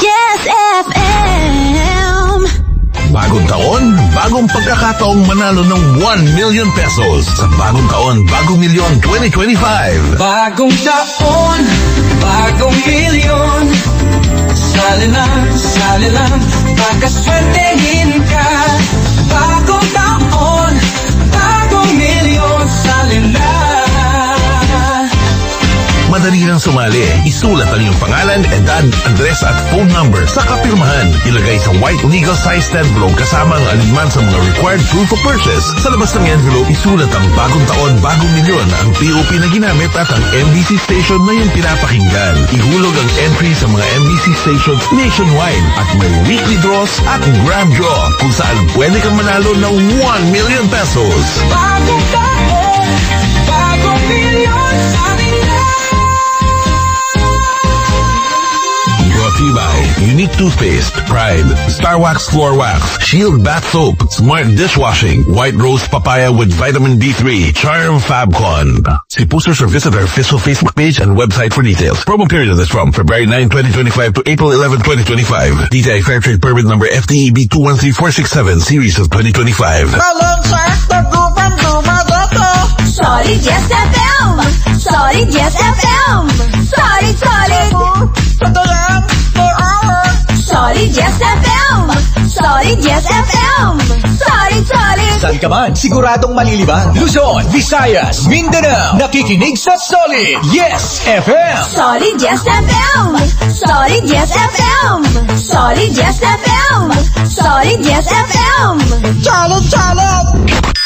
Yes FM. Bagong taon, bagong pagkakataong manalo ng 1 million pesos sa bagong taon, bagong milyon 2025. Bagong taon, bagong milyon. Sali lang, pagkaswertehin ka. Bagong taon, bagong milyon. Sali lang. Madali lang sumali. Isulat ang iyong pangalan, edad, address at phone number sa kapirmahan. Ilagay sa white legal-sized envelope kasama ang alinman sa mga required proof of purchase. Sa labas ng envelope, isulat ang bagong taon, bagong milyon, ang POP na ginamit at ang MBC station na yung pinapakinggan. Ihulog ang entry sa mga MBC stations nationwide at may weekly draws at grand draw kung saan pwede kang manalo ng 1 million pesos. Bagong taon, bagong milyon. Sali lang. Brought to you by Unique Toothpaste, Pride, Star Wax Floor Wax, Shield Bath Soap, Smart Dishwashing, White Rose Papaya with Vitamin B3, Charm Fabcon. See posters or visit our official Facebook page and website for details. Promo period is from February 9, 2025 to April 11, 2025. DTI Fair Trade Permit number FTEB 213467, series of 2025. Solid Yes FM. Solid Yes FM. Solid. Solid Yes FM. Solid Yes FM. Solid. Saan ka man, siguradong malilibang. Luzon, Visayas, Mindanao. Nakikinig sa Solid Yes FM. Solid Yes FM. Solid Yes FM. Solid Yes FM. Solid Yes FM. Solid!